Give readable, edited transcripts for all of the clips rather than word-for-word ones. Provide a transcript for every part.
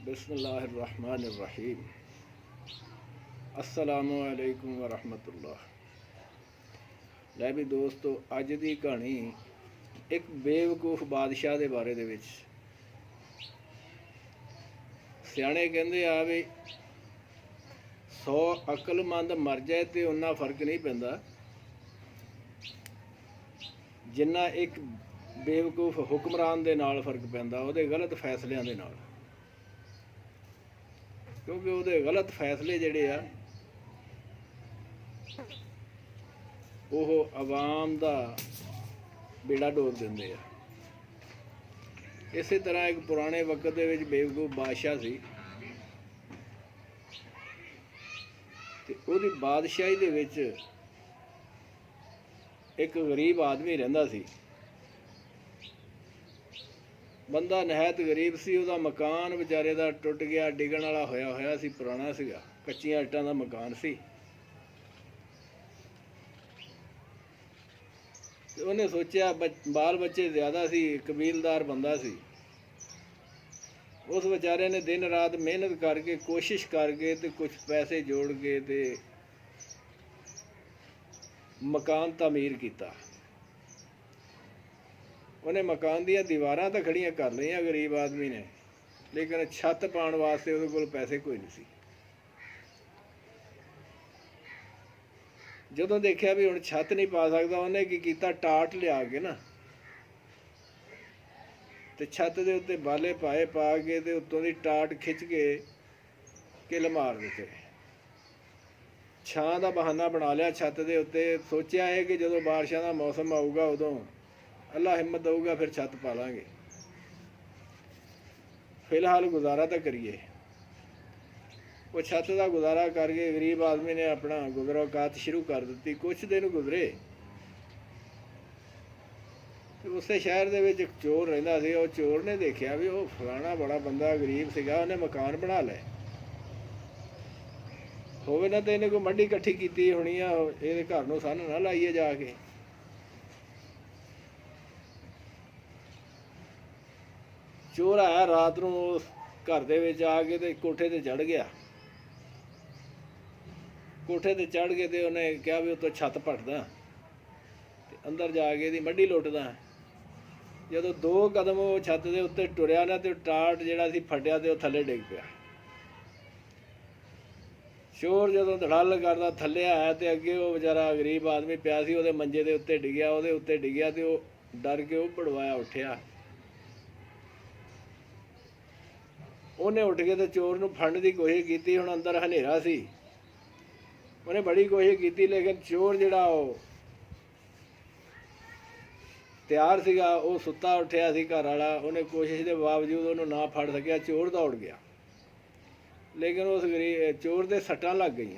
बिस्मिल्लाहिर्रहमानिर्रहीम। अस्सलामु अलैकुम वरहमतुल्लाह। लै भी दोस्तों, अज की कहानी एक बेवकूफ बादशाह के बारे दे विच। सियाणे कहंदे आ भी 100 अकलमंद मर जाए तो उन्ना फर्क नहीं पैंदा जिन्ना एक बेवकूफ हुक्मरान दे नाल फर्क पैंदा उहदे गलत फैसलियां दे नाल। क्योंकि उहदे गलत फैसले जिहड़े आ ओह आवाम दा बेड़ा डोल दिंदे आ। इस तरह एक पुराने वक्त दे विच बेवकूफ बादशाह सी ते उहदी बादशाही दे विच एक गरीब आदमी रहिंदा सी। बंदा नहायत गरीब सी। उहदा मकान बेचारे दा टुट गया, डिगण वाला होया सी, पुराना सीगा, कच्चियां इट्टां दा मकान सी। ते उहने सोचिया बाल बच्चे ज़्यादा सी, कबीलदार बंदा सी। उस बेचारे ने दिन रात मेहनत करके कोशिश करके ते कुछ पैसे जोड़ के ते मकान तामीर किया। उन्हें मकान दियां दीवारां तो खड़ियां कर लईयां गरीब आदमी ने, लेकिन छत पाउण वास्ते उहदे कोल पैसे कोई नहीं सी। जदों देखिया भी हुण छत नहीं पा सकदा, उन्हें की कीता, टाट लिया के ना ते छत दे उत्ते बाले पाए, पा के ते उत्तों दी टाट खिच के किल मार दिते। छां दा बहाना बना लिया छत दे उत्ते। सोचिया है कि जदों बारिशां दा मौसम आऊगा उदों अल्लाह हिम्मत दूगा फिर छत पा लांगे, फिलहाल गुजारा तो करिए। वो छत का गुजारा करके गरीब आदमी ने अपना गुजरोकात शुरू कर दी। कुछ दिन गुजरे तो उस शहर दे विच एक चोर रहिंदा सी। वो चोर ने देखिया भी वो फलाना बड़ा बंदा गरीब सीगा, उन्हें मकान बना लै होवे ना, तो इन्हें कोई मंडी इकट्ठी की होनी आ, ये घर नूं सन ना लाइए जाके। चोर आया रात नूं घर दे विच आके ते कोठे ते चढ़ गया। कोठे ते चढ़ के ते उन्हें कहा भी उत्तों छत पटदा ते अंदर जाके दी मड्डी लुटदा। जदों 2 कदम वो छत दे उत्ते टुरिया ना ते टाट जिहड़ा सी फटिया ते थल्ले डिग पिया। चोर जदों धड़ल करदा थल्ले आया ते अगे वो बेचारा गरीब आदमी पिया सी, उहदे मंजे दे उत्ते डिग्या। उहदे उत्ते डिग्या ते वो डर के वो भड़वाया उठिया। उन्हें उठ के तो चोर नूं फड़न की कोशिश की। हुण अंदर हनेरा सी, उन्हें बड़ी कोशिश की, लेकिन चोर जिहड़ा तैयार सीगा वो सुत्ता उठिया सी घर वाला। उन्हें कोशिश के बावजूद उन्होंने ना फड़ सकिया। चोर दौड़ गया, लेकिन उस गरीब चोर दे सट्टां लग गई।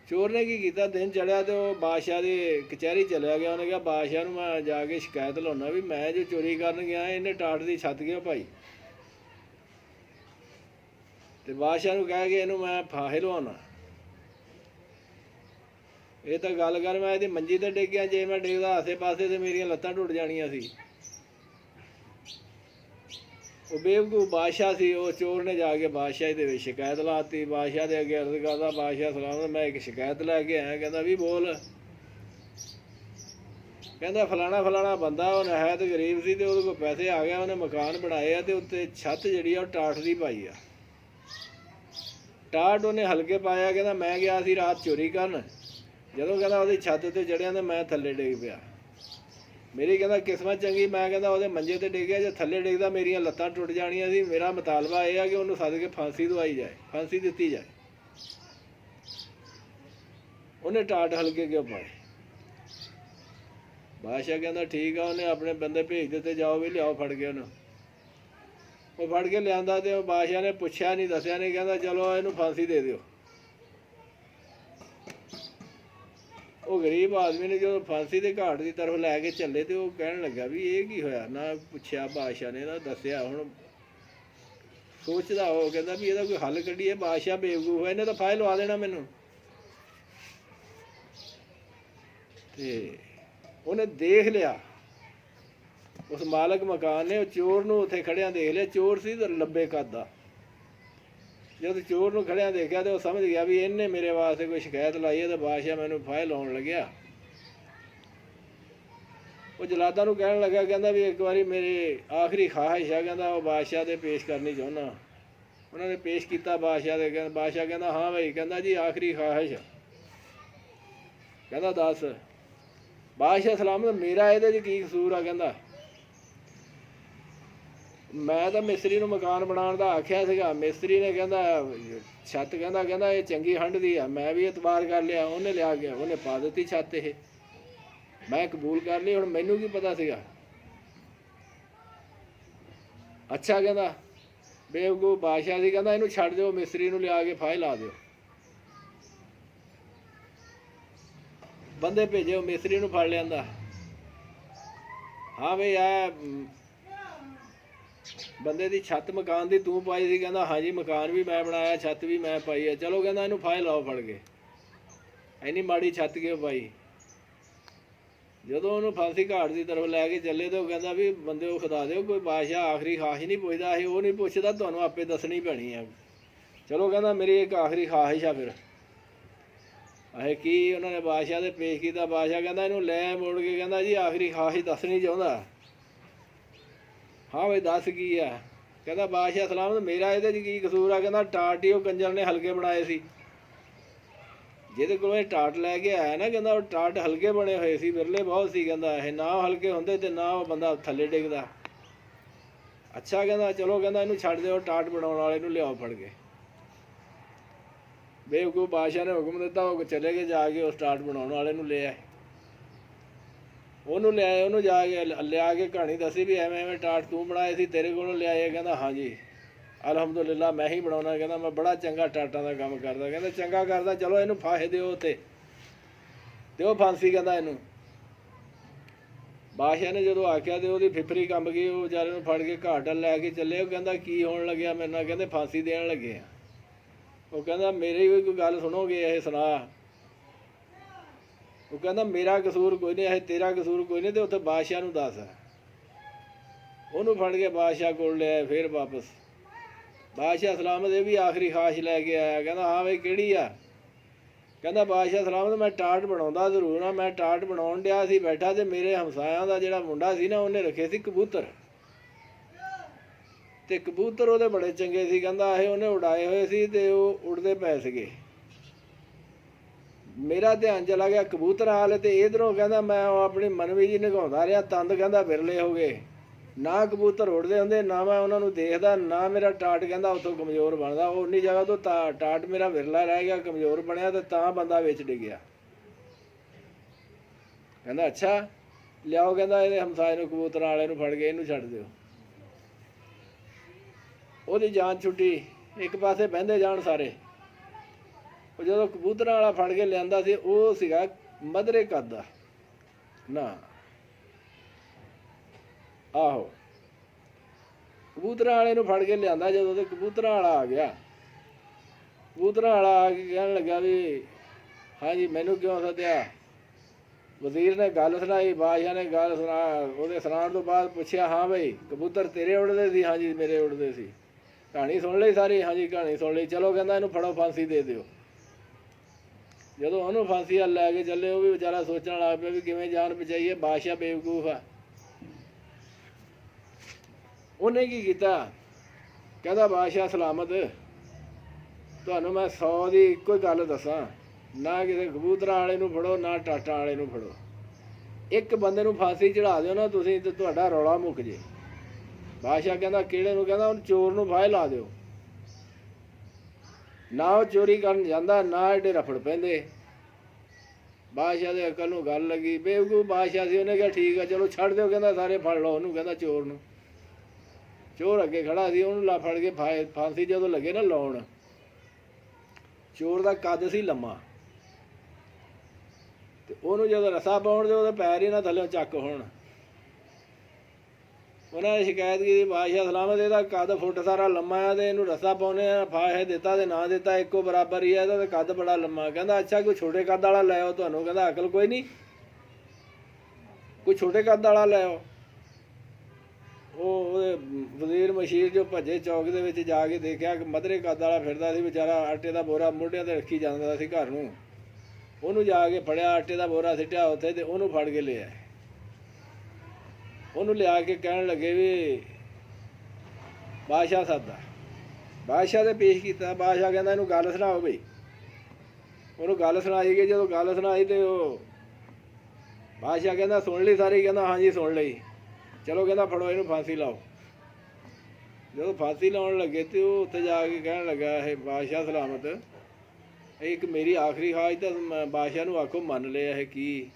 चोर ने की कीता, दिन चढ़िया तो बादशाह की कचहरी चलिया गया। उन्हें कहा बादशाह नूं मैं जाके शिकायत लाउणा भी मैं जो चोरी करन गया इन्हें टाट की छत क्यों पाई। तो बादशाह नूं कह के इनू मैं फाहे लवाउणा। ये तो गल कर, मैं इहदी मंजी ते डिग गया, जे मैं डिगदा आसे पासे तो मेरियां लत्तां टुट जाणियां सी। वो बेवकूफ बादशाह सी। वो चोर ने जाके बादशाह दे विच शिकायत लाती। बादशाह दे अगे अर्ज करदा, बादशाह सलाम मैं एक शिकायत लैके आया। कहंदा भी बोल। कहंदा फलाना फलाना बंदा वो नहायत गरीब सी ते उहदे कोल पैसे आ गया, उन्हें मकान बनाए आ ते उत्ते छत जिहड़ी आ टाट दी पाई आ। टाट उन्हें हल्के पाया। कहंदा मैं गया सी रात चोरी करन, जदों कहंदा उहदी छत ते चढ़िया तो मैं थल्ले डिग पिया। मेरी कहंदा किस्मत चंगी, मैं कहंदा उहदे मंजे ते डिग गया, जे थल्ले डिगदा मेरियां लत्तां टुट जाणियां सी। मेरा मुतालबा यह है कि उन्होंने सद के फांसी दवाई जाए, फांसी दित्ती जाए। उन्हें टाट हल्के क्यों पाए। बादशाह कहंदा ठीक है। उन्हें अपने बंदे भेज दिते, जाओ भी लियाओ फड़ के उन्होंने। वो फड़ के लिया तो बादशाह ने पुछया नहीं, दसिया नहीं, कहंदा चलो इनू फांसी दे दिओ। वो गरीब आदमी ने जो फांसी के घाट की तरफ लैके चले तो वह कह लगा भी ये की होया, ना पुछया बादशाह ने ना दसिया। हुण सोचदा वो कहंदा भी ਇਹਦਾ कोई हल कढ़िए। बादशाह बेवकूफ है, इन्हें तो फाहे लवा देना मैनू। ते उन्हें देख लिया ਉਸ ਮਾਲਕ ਮਕਾਨ ਨੇ ਉਹ ਚੋਰ ਨੂੰ ਉੱਥੇ ਖੜਿਆਂ ਦੇਖ ਲਿਆ। ਚੋਰ ਸੀ ਤਾਂ ਲੰਬੇ ਕੱਦ ਦਾ। ਜਦ ਚੋਰ ਨੂੰ ਖੜਿਆਂ ਦੇਖਿਆ ਤਾਂ ਉਹ ਸਮਝ ਗਿਆ ਵੀ ਇਹਨੇ ਮੇਰੇ ਵਾਸਤੇ ਕੋਈ ਸ਼ਿਕਾਇਤ ਲਾਈ ਹੈ, ਤਾਂ ਬਾਦਸ਼ਾਹ ਮੈਨੂੰ ਫਾਹੇ ਲਾਉਣ ਲੱਗਿਆ। ਉਹ ਜਲਾਦਾਂ ਨੂੰ ਕਹਿਣ ਲੱਗਾ, ਕਹਿੰਦਾ ਵੀ ਇੱਕ ਵਾਰੀ ਮੇਰੇ ਆਖਰੀ ਖਾਹਿਸ਼ ਹੈ, ਕਹਿੰਦਾ ਉਹ ਬਾਦਸ਼ਾਹ ਦੇ ਪੇਸ਼ ਕਰਨੀ ਚਾਹੁੰਦਾ। ਉਹਨਾਂ ਨੇ ਪੇਸ਼ ਕੀਤਾ ਬਾਦਸ਼ਾਹ ਦੇ। ਕਹਿੰਦਾ ਬਾਦਸ਼ਾਹ ਕਹਿੰਦਾ ਹਾਂ ਭਾਈ, ਕਹਿੰਦਾ ਜੀ ਆਖਰੀ ਖਾਹਿਸ਼। ਕਹਿੰਦਾ ਦੱਸ। ਬਾਦਸ਼ਾਹ ਸਲਾਮਤ, ਮੇਰਾ ਇਹਦੇ 'ਚ ਕੀ ਕਸੂਰ ਆ? ਕਹਿੰਦਾ ਮੈਂ ਤਾਂ ਮਿਸਤਰੀ ਨੂੰ ਮਕਾਨ ਬਣਾਉਣ ਦਾ ਆਖਿਆ ਸੀਗਾ। ਮਿਸਤਰੀ ਨੇ ਕਹਿੰਦਾ ਛੱਤ ਕਹਿੰਦਾ ਇਹ ਚੰਗੀ ਹੰਢਦੀ ਆ। ਮੈਂ ਵੀ ਇਤਬਾਰ ਕਰ ਲਿਆ, ਉਹਨੇ ਲਿਆ ਗਿਆ, ਉਹਨੇ ਪਾ ਦਿੱਤੀ ਛੱਤ। ਇਹ ਮੈਂ ਕਬੂਲ ਕਰ ਲਈ। ਹੁਣ ਮੈਨੂੰ ਕੀ ਪਤਾ ਸੀਗਾ? ਅੱਛਾ ਕਹਿੰਦਾ ਬੇਵਕੂਫ ਬਾਦਸ਼ਾਹ ਸੀ। ਕਹਿੰਦਾ ਇਹਨੂੰ ਛੱਡ ਦਿਓ, ਮਿਸਤਰੀ ਨੂੰ ਲਿਆ ਕੇ ਫਾਹੇ ਲਾ ਦਿਓ। ਬੰਦੇ ਭੇਜੇ, ਉਹ ਮਿਸਤਰੀ ਨੂੰ ਫੜ ਲਿਆਂਦਾ। ਹਾਂ ਬਈ ਆ ਬੰਦੇ ਦੀ ਛੱਤ ਮਕਾਨ ਦੀ ਤੂੰ ਪਾਈ ਸੀ? ਕਹਿੰਦਾ ਹਾਂਜੀ, ਮਕਾਨ ਵੀ ਮੈਂ ਬਣਾਇਆ, ਛੱਤ ਵੀ ਮੈਂ ਪਾਈ ਹੈ। ਚਲੋ ਕਹਿੰਦਾ ਇਹਨੂੰ ਫਾਹੇ ਲਾਓ ਫੜ ਕੇ। ਇੰਨੀ ਮਾੜੀ ਛੱਤ ਕਿਉਂ ਪਾਈ? ਜਦੋਂ ਉਹਨੂੰ ਫਾਂਸੀ ਘਾਟ ਦੀ ਤਰਫ ਲੈ ਕੇ ਚੱਲੇ ਤਾਂ ਉਹ ਕਹਿੰਦਾ ਵੀ ਬੰਦੇ ਉਹ ਖੁਦਾ ਦਿਓ, ਕੋਈ ਬਾਦਸ਼ਾਹ ਆਖਰੀ ਖਾਹਿਸ਼ ਨਹੀਂ ਪੁੱਛਦਾ। ਇਹ ਉਹ ਨਹੀਂ ਪੁੱਛਦਾ, ਤੁਹਾਨੂੰ ਆਪੇ ਦੱਸਣੀ ਪੈਣੀ ਆ। ਚਲੋ ਕਹਿੰਦਾ ਮੇਰੀ ਇੱਕ ਆਖਰੀ ਖਾਹਿਸ਼ ਆ। ਫਿਰ ਇਹ ਕੀ? ਉਹਨਾਂ ਨੇ ਬਾਦਸ਼ਾਹ ਦੇ ਪੇਸ਼ ਕੀਤਾ। ਬਾਦਸ਼ਾਹ ਕਹਿੰਦਾ ਇਹਨੂੰ ਲੈ ਮੋੜ ਕੇ ਕਹਿੰਦਾ ਜੀ ਆਖਰੀ ਖਾਹਿਸ਼ ਦੱਸਣੀ ਚਾਹੁੰਦਾ। ਹਾਂ ਬਈ ਦੱਸ ਕੀ ਆ? ਕਹਿੰਦਾ ਬਾਦਸ਼ਾਹ ਸਲਾਮਤ, ਮੇਰਾ ਇਹਦੇ 'ਚ ਕੀ ਕਸੂਰ ਆ? ਕਹਿੰਦਾ ਟਾਟ ਹੀ ਉਹ ਕੰਜਰ ਨੇ ਹਲਕੇ ਬਣਾਏ ਸੀ। ਜਿਹਦੇ ਕੋਲੋਂ ਇਹ ਟਾਟ ਲੈ ਕੇ ਆਇਆ ਨਾ, ਕਹਿੰਦਾ ਉਹ ਟਾਟ ਹਲਕੇ ਬਣੇ ਹੋਏ ਸੀ, ਵਿਰਲੇ ਬਹੁਤ ਸੀ। ਕਹਿੰਦਾ ਇਹ ਨਾ ਹਲਕੇ ਹੁੰਦੇ ਤੇ ਨਾ ਉਹ ਬੰਦਾ ਥੱਲੇ ਡਿੱਗਦਾ। ਅੱਛਾ ਕਹਿੰਦਾ ਚਲੋ, ਕਹਿੰਦਾ ਇਹਨੂੰ ਛੱਡ ਦਿਓ, ਟਾਟ ਬਣਾਉਣ ਵਾਲੇ ਨੂੰ ਲਿਆਓ ਫੜ ਕੇ। ਬੇਵਕੂਫ ਬਾਦਸ਼ਾਹ ਨੇ ਹੁਕਮ ਦਿੱਤਾ। ਉਹ ਚਲੇ ਗਏ, ਜਾ ਕੇ ਉਸ ਟਾਟ ਬਣਾਉਣ ਵਾਲੇ ਨੂੰ ਲੈ ਆਏ। ਉਹਨੂੰ ਲਿਆਏ, ਉਹਨੂੰ ਜਾ ਕੇ ਲਿਆ ਕੇ ਕਹਾਣੀ ਦੱਸੀ ਵੀ ਐਵੇਂ ਐਵੇਂ ਟਾਟ ਤੂੰ ਬਣਾਏ ਸੀ, ਤੇਰੇ ਕੋਲੋਂ ਲਿਆਏ। ਕਹਿੰਦਾ ਹਾਂਜੀ ਅਲਹਮਦੁਲਿਲਾ ਮੈਂ ਹੀ ਬਣਾਉਣਾ। ਕਹਿੰਦਾ ਮੈਂ ਬੜਾ ਚੰਗਾ ਟਾਟਾਂ ਦਾ ਕੰਮ ਕਰਦਾ। ਕਹਿੰਦਾ ਚੰਗਾ ਕਰਦਾ, ਚਲੋ ਇਹਨੂੰ ਫਾਹੇ ਦਿਓ ਤੇ ਦਿਓ ਫਾਂਸੀ। ਕਹਿੰਦਾ ਇਹਨੂੰ ਬਾਦਸ਼ਾਹ ਨੇ ਜਦੋਂ ਆਖਿਆ ਤੇ ਉਹਦੀ ਫਿਫਰੀ ਕੰਬ ਗਈ। ਉਹ ਵਿਚਾਰੇ ਨੂੰ ਫੜ ਕੇ ਘਾਟ ਲੈ ਕੇ ਚੱਲੇ। ਉਹ ਕਹਿੰਦਾ ਕੀ ਹੋਣ ਲੱਗਿਆ ਮੇਰੇ ਨਾਲ? ਕਹਿੰਦੇ ਫਾਂਸੀ ਦੇਣ ਲੱਗੇ ਆ। ਉਹ ਕਹਿੰਦਾ ਮੇਰੀ ਵੀ ਕੋਈ ਗੱਲ ਸੁਣੋਗੇ? ਇਹ ਸੁਣਾ। ਉਹ ਕਹਿੰਦਾ ਮੇਰਾ ਕਸੂਰ ਕੋਈ ਨਹੀਂ, ਇਹ ਤੇਰਾ ਕਸੂਰ ਕੋਈ ਨਹੀਂ, ਤੇ ਉੱਥੇ ਬਾਦਸ਼ਾਹ ਨੂੰ ਦੱਸ। ਉਹਨੂੰ ਫੜ ਕੇ ਬਾਦਸ਼ਾਹ ਕੋਲ ਲਿਆਏ। ਫਿਰ ਵਾਪਸ ਬਾਦਸ਼ਾਹ ਸਲਾਮਤ ਇਹ ਵੀ ਆਖਰੀ ਖਾਹਿਸ਼ ਲੈ ਕੇ ਆਇਆ। ਕਹਿੰਦਾ ਹਾਂ ਬਈ ਕਿਹੜੀ ਆ? ਕਹਿੰਦਾ ਬਾਦਸ਼ਾਹ ਸਲਾਮਤ ਮੈਂ ਟਾਟ ਬਣਾਉਂਦਾ ਜ਼ਰੂਰ ਆ। ਮੈਂ ਟਾਟ ਬਣਾਉਣ ਡਿਆ ਸੀ ਬੈਠਾ, ਤੇ ਮੇਰੇ ਹਮਸਾਇਆਂ ਦਾ ਜਿਹੜਾ ਮੁੰਡਾ ਸੀ ਨਾ, ਉਹਨੇ ਰੱਖੇ ਸੀ ਕਬੂਤਰ, ਤੇ ਕਬੂਤਰ ਉਹਦੇ ਬੜੇ ਚੰਗੇ ਸੀ। ਕਹਿੰਦਾ ਇਹ ਉਹਨੇ ਉਡਾਏ ਹੋਏ ਸੀ ਤੇ ਉਹ ਉੜਦੇ ਪਏ ਸੀਗੇ। ਮੇਰਾ ਧਿਆਨ ਚਲਾ ਗਿਆ ਕਬੂਤਰ ਹਾਲ, ਤੇ ਇਧਰੋਂ ਕਹਿੰਦਾ ਮੈਂ ਉਹ ਆਪਣੀ ਮਨਵੀ ਜੀ ਨਿਗਾਉਂਦਾ ਰਿਹਾ। ਤੰਦ ਕਹਿੰਦਾ ਵਿਰਲੇ ਹੋ ਗਏ, ਨਾ ਕਬੂਤਰ ਉੜਦੇ ਹੁੰਦੇ, ਨਾ ਮੈਂ ਉਹਨਾਂ ਨੂੰ ਦੇਖਦਾ, ਨਾ ਮੇਰਾ ਟਾਟ ਕਹਿੰਦਾ ਉੱਥੋਂ ਕਮਜ਼ੋਰ ਬਣਦਾ। ਉਹ ਉਨੀ ਜਗ੍ਹਾ ਤੋਂ ਟਾਟ ਮੇਰਾ ਵਿਰਲਾ ਰਹਿ ਗਿਆ, ਕਮਜ਼ੋਰ ਬਣਿਆ, ਤੇ ਤਾਂ ਬੰਦਾ ਵਿੱਚ ਡਿੱਗਿਆ। ਕਹਿੰਦਾ ਅੱਛਾ ਲਿਆਓ, ਕਹਿੰਦਾ ਇਹਦੇ ਹਮਸਾਏ ਨੂੰ, ਕਬੂਤਰਾਂ ਵਾਲੇ ਨੂੰ ਫੜ ਕੇ ਇਹਨੂੰ ਛੱਡ ਦਿਓ। ਉਹਦੀ ਜਾਨ ਛੁੱਟੀ। ਇੱਕ ਪਾਸੇ ਬਹਿੰਦੇ ਜਾਣ ਸਾਰੇ। ਉਹ ਜਦੋਂ ਕਬੂਤਰਾਂ ਵਾਲਾ ਫੜ ਕੇ ਲਿਆਂਦਾ ਸੀ, ਉਹ ਸੀਗਾ ਮਧਰੇ ਕੱਦ ਦਾ ਨਾ। ਆਹੋ ਕਬੂਤਰਾਂ ਵਾਲੇ ਨੂੰ ਫੜ ਕੇ ਲਿਆਂਦਾ ਜਦੋਂ, ਤੇ ਕਬੂਤਰਾਂ ਵਾਲਾ ਆ ਗਿਆ। ਕਬੂਤਰਾਂ ਵਾਲਾ ਆ ਕੇ ਕਹਿਣ ਲੱਗਾ ਵੀ ਹਾਂਜੀ ਮੈਨੂੰ ਕਿਉਂ ਸੱਦਿਆ? ਵਜ਼ੀਰ ਨੇ ਗੱਲ ਸੁਣਾਈ, ਬਾਦਸ਼ਾਹ ਨੇ ਗੱਲ ਸੁਣਾ। ਉਹਦੇ ਸੁਣਾਉਣ ਤੋਂ ਬਾਅਦ ਪੁੱਛਿਆ ਹਾਂ ਬਈ ਕਬੂਤਰ ਤੇਰੇ ਉੜਦੇ ਸੀ? ਹਾਂਜੀ ਮੇਰੇ ਉੜਦੇ ਸੀ। ਕਹਾਣੀ ਸੁਣ ਲਈ ਸਾਰੀ? ਹਾਂਜੀ ਕਹਾਣੀ ਸੁਣ ਲਈ। ਚਲੋ ਕਹਿੰਦਾ ਇਹਨੂੰ ਫੜੋ, ਫਾਂਸੀ ਦੇ ਦਿਓ। ਜਦੋਂ ਉਹਨੂੰ ਫਾਂਸੀ ਵੱਲ ਲੈ ਕੇ ਚੱਲੇ, ਉਹ ਵੀ ਵਿਚਾਰਾ ਸੋਚਣ ਲੱਗ ਪਿਆ ਵੀ ਕਿਵੇਂ ਜਾਨ ਬਚਾਈਏ। ਬਾਦਸ਼ਾਹ ਬੇਵਕੂਫ ਆ। ਉਹਨੇ ਕੀ ਕੀਤਾ? ਕਹਿੰਦਾ ਬਾਦਸ਼ਾਹ ਸਲਾਮਤ, ਤੁਹਾਨੂੰ ਮੈਂ 100 ਦੀ ਇੱਕੋ ਹੀ ਗੱਲ ਦੱਸਾਂ, ਨਾ ਕਿਸੇ ਕਬੂਤਰਾਂ ਵਾਲੇ ਨੂੰ ਫੜੋ, ਨਾ ਟਾਟਾਂ ਵਾਲੇ ਨੂੰ ਫੜੋ। ਇੱਕ ਬੰਦੇ ਨੂੰ ਫਾਂਸੀ ਚੜ੍ਹਾ ਦਿਓ ਨਾ ਤੁਸੀਂ, ਤੇ ਤੁਹਾਡਾ ਰੌਲਾ ਮੁੱਕ ਜੇ। ਬਾਦਸ਼ਾਹ ਕਹਿੰਦਾ ਕਿਹੜੇ ਨੂੰ? ਕਹਿੰਦਾ ਉਹਨੂੰ ਚੋਰ ਨੂੰ ਫਾਹੇ ਲਾ ਦਿਓ। ਨਾ ਉਹ ਚੋਰੀ ਕਰਨ ਜਾਂਦਾ, ਨਾ ਐਡੇ ਰਫੜ ਪੈਂਦੇ। ਬਾਦਸ਼ਾਹ ਦੇ ਅਕਲ ਨੂੰ ਗੱਲ ਲੱਗੀ। ਬੇਵਕੂਫ ਬਾਦਸ਼ਾਹ ਸੀ। ਉਹਨੇ ਕਿਹਾ ਠੀਕ ਆ ਚਲੋ ਛੱਡ ਦਿਓ। ਕਹਿੰਦਾ ਸਾਰੇ ਫੜ ਲਓ ਉਹਨੂੰ। ਕਹਿੰਦਾ ਚੋਰ ਨੂੰ। ਚੋਰ ਅੱਗੇ ਖੜਾ ਸੀ, ਉਹਨੂੰ ਲਾ ਫੜ ਕੇ ਫਾਂਸੀ ਜਦੋਂ ਲੱਗੇ ਨਾ ਲਾਉਣ। ਚੋਰ ਦਾ ਕੱਦ ਸੀ ਲੰਮਾ, ਤੇ ਉਹਨੂੰ ਜਦੋਂ ਰੱਸਾ ਪਾਉਣ ਦੇ ਉਹਦੇ ਪੈਰ ਹੀ ਨਾ ਥੱਲੇ ਚੱਕ ਹੋਣ। ਉਹਨਾਂ ਨੇ ਸ਼ਿਕਾਇਤ ਕੀਤੀ ਬਾਦਸ਼ਾਹ ਸਲਾਮਤ ਇਹਦਾ ਕੱਦ ਫੁੱਟ ਸਾਰਾ ਲੰਮਾ ਆ, ਤੇ ਇਹਨੂੰ ਰੱਸਾ ਪਾਉਂਦੇ ਆ, ਫਾਹੇ ਦਿੱਤਾ ਤੇ ਨਾ ਦਿੱਤਾ ਇੱਕੋ ਬਰਾਬਰ ਹੀ ਆ, ਇਹਦਾ ਤਾਂ ਕੱਦ ਬੜਾ ਲੰਮਾ। ਕਹਿੰਦਾ ਅੱਛਾ ਕੋਈ ਛੋਟੇ ਕੱਦ ਵਾਲਾ ਲੈ ਆਓ ਤੁਹਾਨੂੰ। ਕਹਿੰਦਾ ਅਕਲ ਕੋਈ ਨਹੀਂ, ਕੋਈ ਛੋਟੇ ਕੱਦ ਵਾਲਾ ਲੈ ਆਓ। ਉਹਦੇ ਵਜ਼ੀਰ ਮਸ਼ੀਰ ਜੋ ਭੱਜੇ ਚੌਕ ਦੇ ਵਿੱਚ ਜਾ ਕੇ ਦੇਖਿਆ ਕਿ ਮਧਰੇ ਕੱਦ ਵਾਲਾ ਫਿਰਦਾ ਸੀ ਵਿਚਾਰਾ, ਆਟੇ ਦਾ ਬੋਰਾ ਮੋਢਿਆਂ 'ਤੇ ਰੱਖੀ ਜਾਂਦਾ ਸੀ ਘਰ ਨੂੰ। ਉਹਨੂੰ ਜਾ ਕੇ ਫੜਿਆ, ਆਟੇ ਦਾ ਬੋਰਾ ਸਿੱਟਿਆ ਉੱਥੇ ਤੇ ਉਹਨੂੰ ਫੜ ਕੇ ਲਿਆ। ਉਹਨੂੰ ਲਿਆ ਕੇ ਕਹਿਣ ਲੱਗੇ ਵੀ ਬਾਦਸ਼ਾਹ ਸਾਦਾ। ਬਾਦਸ਼ਾਹ ਦੇ ਪੇਸ਼ ਕੀਤਾ। ਬਾਦਸ਼ਾਹ ਕਹਿੰਦਾ ਇਹਨੂੰ ਗੱਲ ਸੁਣਾਓ ਬਈ। ਉਹਨੂੰ ਗੱਲ ਸੁਣਾਈ ਗਈ। ਜਦੋਂ ਗੱਲ ਸੁਣਾਈ ਤੇ ਉਹ ਬਾਦਸ਼ਾਹ ਕਹਿੰਦਾ ਸੁਣ ਲਈ ਸਾਰੀ? ਕਹਿੰਦਾ ਹਾਂਜੀ ਸੁਣ ਲਈ। ਚਲੋ ਕਹਿੰਦਾ ਫੜੋ ਇਹਨੂੰ ਫਾਂਸੀ ਲਾਓ। ਜਦੋਂ ਫਾਂਸੀ ਲਾਉਣ ਲੱਗੇ ਤੇ ਉਹ ਉੱਥੇ ਜਾ ਕੇ ਕਹਿਣ ਲੱਗਾ ਇਹ ਬਾਦਸ਼ਾਹ ਸਲਾਮਤ, ਇਹ ਇੱਕ ਮੇਰੀ ਆਖਰੀ ਖਾਜ ਤਾਂ ਬਾਦਸ਼ਾਹ ਨੂੰ ਆਖੋ ਮੰਨ ਲਿਆ। ਇਹ ਕੀ?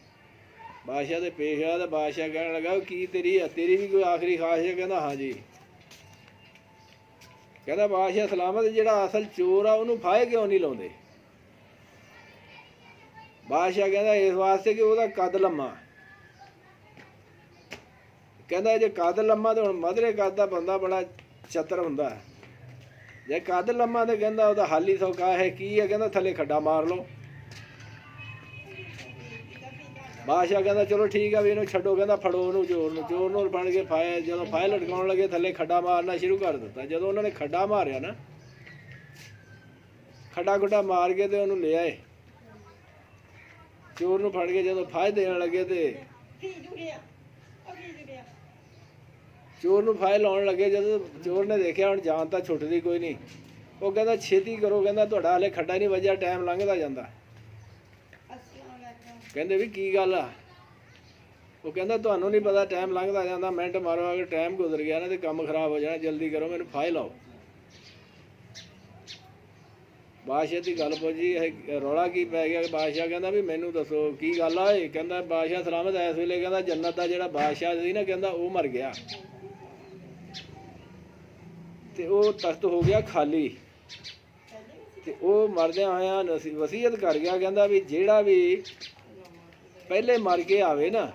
ਬਾਦਸ਼ਾਹ ਦੇ ਪੇਸ਼ ਆ। ਤਾਂ ਬਾਦਸ਼ਾਹ ਕਹਿਣ ਲੱਗਾ ਕੀ ਤੇਰੀ ਵੀ ਕੋਈ ਆਖਰੀ ਖਾਜ ਹੈ? ਕਹਿੰਦਾ ਹਾਂਜੀ। ਕਹਿੰਦਾ ਬਾਦਸ਼ਾਹ ਸਲਾਮਤ ਜਿਹੜਾ ਅਸਲ ਚੋਰ ਆ ਉਹਨੂੰ ਫਾਹੇ ਕਿਉਂ ਨਹੀਂ ਲਾਉਂਦੇ? ਬਾਦਸ਼ਾਹ ਕਹਿੰਦਾ ਇਸ ਵਾਸਤੇ ਕਿ ਉਹਦਾ ਕੱਦ ਲੰਮਾ। ਕਹਿੰਦਾ ਜੇ ਕੱਦ ਲੰਮਾ ਤਾਂ ਹੁਣ ਮਧਰੇ ਕੱਦ ਦਾ ਬੰਦਾ ਬੜਾ ਚਤਰ ਹੁੰਦਾ, ਜੇ ਕੱਦ ਲੰਮਾ ਤਾਂ ਕਹਿੰਦਾ ਉਹਦਾ ਹੱਲ ਹੀ ਸੌਖਾ ਹੈ। ਕੀ ਹੈ? ਕਹਿੰਦਾ ਥੱਲੇ ਖੱਡਾ ਮਾਰ ਲਓ। ਬਾਦਸ਼ਾਹ ਕਹਿੰਦਾ ਚਲੋ ਠੀਕ ਆ ਵੀ ਇਹਨੂੰ ਛੱਡੋ। ਕਹਿੰਦਾ ਫੜੋ ਉਹਨੂੰ, ਚੋਰ ਨੂੰ ਫੜ ਕੇ ਫਾਹੇ, ਜਦੋਂ ਫਾਹੇ ਲਟਕਾਉਣ ਲੱਗੇ ਥੱਲੇ ਖੱਡਾ ਮਾਰਨਾ ਸ਼ੁਰੂ ਕਰ ਦਿੱਤਾ। ਜਦੋਂ ਉਹਨਾਂ ਨੇ ਖੱਡਾ ਮਾਰਿਆ ਨਾ, ਖੱਡਾ ਖੁੱਡਾ ਮਾਰ ਕੇ ਤੇ ਉਹਨੂੰ ਲੈ ਆਏ। ਚੋਰ ਨੂੰ ਫੜ ਕੇ ਜਦੋਂ ਫਾਹੇ ਦੇਣ ਲੱਗੇ ਤੇ ਚੋਰ ਨੂੰ ਫਾਹੇ ਲਾਉਣ ਲੱਗੇ, ਜਦੋਂ ਚੋਰ ਨੇ ਦੇਖਿਆ ਹੁਣ ਜਾਨ ਤਾਂ ਛੁੱਟਦੀ ਕੋਈ ਨਹੀਂ, ਉਹ ਕਹਿੰਦਾ ਛੇਤੀ ਕਰੋ। ਕਹਿੰਦਾ ਤੁਹਾਡਾ ਹਾਲੇ ਖੱਡਾ ਨਹੀਂ ਵੱਜਿਆ, ਟਾਈਮ ਲੰਘਦਾ ਜਾਂਦਾ। ਕਹਿੰਦੇ ਵੀ ਕੀ ਗੱਲ ਆ? ਉਹ ਕਹਿੰਦਾ ਤੁਹਾਨੂੰ ਨਹੀਂ ਪਤਾ ਟਾਈਮ ਲੰਘਦਾ ਜਾਂਦਾ, ਮਿੰਟ ਮਾਰੋ, ਅਗਰ ਟਾਈਮ ਗੁਜ਼ਰ ਗਿਆ ਨਾ ਤੇ ਕੰਮ ਖਰਾਬ ਹੋ ਜਾਣਾ, ਜਲਦੀ ਕਰੋ, ਮੈਨੂੰ ਫਾਹੇ ਲਾਓ। ਬਾਦਸ਼ਾਹ ਦੀ ਗੱਲ ਪੁੱਛੀ ਇਹ ਰੌਲਾ ਕੀ ਪੈ ਗਿਆ? ਬਾਦਸ਼ਾਹ ਕਹਿੰਦਾ ਵੀ ਮੈਨੂੰ ਦੱਸੋ ਕੀ ਗੱਲ ਆ ਇਹ? ਕਹਿੰਦਾ ਬਾਦਸ਼ਾਹ ਸਲਾਮਤ ਇਸ ਵੇਲੇ ਕਹਿੰਦਾ ਜੰਨਤ ਦਾ ਜਿਹੜਾ ਬਾਦਸ਼ਾਹ ਸੀ ਨਾ, ਕਹਿੰਦਾ ਉਹ ਮਰ ਗਿਆ ਤੇ ਉਹ ਤਖਤ ਹੋ ਗਿਆ ਖਾਲੀ। ਤੇ ਉਹ ਮਰਦਿਆਂ ਹੋਇਆਂ ਵਸੀਅਤ ਕਰ ਗਿਆ, ਕਹਿੰਦਾ ਵੀ ਜਿਹੜਾ ਵੀ ਪਹਿਲੇ ਮਰ ਕੇ ਆਵੇ ਨਾ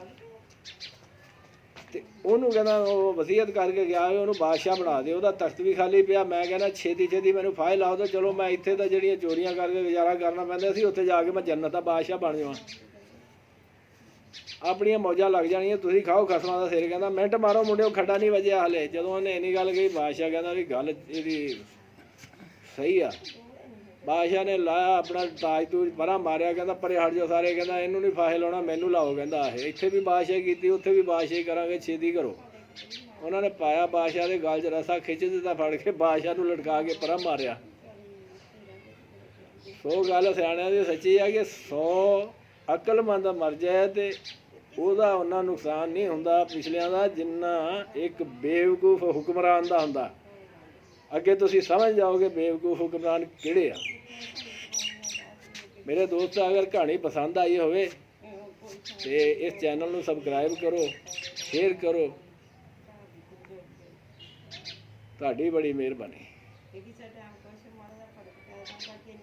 ਤੇ ਉਹਨੂੰ ਕਹਿੰਦਾ ਉਹ ਵਸੀਅਤ ਕਰਕੇ ਗਿਆ ਉਹਨੂੰ ਬਾਦਸ਼ਾਹ ਬਣਾ ਦੇ। ਉਹਦਾ ਤਖਤ ਵੀ ਖਾਲੀ ਪਿਆ। ਮੈਂ ਕਹਿੰਦਾ ਛੇਤੀ ਛੇਤੀ ਮੈਨੂੰ ਫਾਹੇ ਲਾਓ ਤਾਂ ਚਲੋ ਮੈਂ ਇੱਥੇ ਤਾਂ ਜਿਹੜੀਆਂ ਚੋਰੀਆਂ ਕਰਕੇ ਗੁਜ਼ਾਰਾ ਕਰਨਾ ਪੈਂਦਾ ਸੀ, ਉੱਥੇ ਜਾ ਕੇ ਮੈਂ ਜੰਨਤ ਦਾ ਬਾਦਸ਼ਾਹ ਬਣ ਜਾਵਾਂ, ਆਪਣੀਆਂ ਮੌਜਾਂ ਲੱਗ ਜਾਣੀਆਂ, ਤੁਸੀਂ ਖਾਓ ਖਸਮਾਂ ਦਾ ਸਿਰ। ਕਹਿੰਦਾ ਮਿੰਟ ਮਾਰੋ ਮੁੰਡਿਓ, ਖੱਡਾ ਨਹੀਂ ਵੱਜਿਆ ਹਾਲੇ। ਜਦੋਂ ਉਹਨੇ ਇੰਨੀ ਗੱਲ ਕਹੀ, ਬਾਦਸ਼ਾਹ ਕਹਿੰਦਾ ਵੀ ਗੱਲ ਇਹਦੀ ਸਹੀ ਆ। ਬਾਦਸ਼ਾਹ ਨੇ ਲਾਇਆ ਆਪਣਾ ਤਾਜ ਤੂਜ ਪਰਾਂ ਮਾਰਿਆ, ਕਹਿੰਦਾ ਪਰੇ ਹਟ ਜਾਓ ਸਾਰੇ। ਕਹਿੰਦਾ ਇਹਨੂੰ ਨਹੀਂ ਫਾਹੇ ਲਾਉਣਾ, ਮੈਨੂੰ ਲਾਓ। ਕਹਿੰਦਾ ਇਹ ਇੱਥੇ ਵੀ ਬਾਦਸ਼ਾਹੀ ਕੀਤੀ, ਉੱਥੇ ਵੀ ਬਾਦਸ਼ਾਹੀ ਕਰਾਂਗੇ, ਛੇਤੀ ਕਰੋ। ਉਹਨਾਂ ਨੇ ਪਾਇਆ ਬਾਦਸ਼ਾਹ ਦੇ ਗਲ 'ਚ ਰਸਾ, ਖਿੱਚ ਦਿੱਤਾ ਫੜ ਕੇ, ਬਾਦਸ਼ਾਹ ਨੂੰ ਲਟਕਾ ਕੇ ਪਰਾਂ ਮਾਰਿਆ। ਸੋ ਗੱਲ ਸਿਆਣਿਆਂ ਦੀ ਸੱਚੀ ਆ ਕਿ 100 ਅਕਲਮੰਦ ਮਰ ਜਾਏ ਤੇ ਉਹਦਾ ਉਹਨਾਂ ਨੁਕਸਾਨ ਨਹੀਂ ਹੁੰਦਾ ਪਿਛਲਿਆਂ ਦਾ ਜਿੰਨਾ ਇੱਕ ਬੇਵਕੂਫ ਹੁਕਮਰਾਨ ਦਾ ਹੁੰਦਾ। ਅੱਗੇ ਤੁਸੀਂ ਸਮਝ ਜਾਓਗੇ ਬੇਵਕੂਫ ਹੁਕਮਰਾਨ ਕਿਹੜੇ ਆ। ਮੇਰੇ ਦੋਸਤ, ਅਗਰ ਕਹਾਣੀ ਪਸੰਦ ਆਈ ਹੋਵੇ ਤੇ ਇਸ ਚੈਨਲ ਨੂੰ ਸਬਸਕ੍ਰਾਈਬ ਕਰੋ, ਸ਼ੇਅਰ ਕਰੋ। ਤੁਹਾਡੀ ਬੜੀ ਮਿਹਰਬਾਨੀ।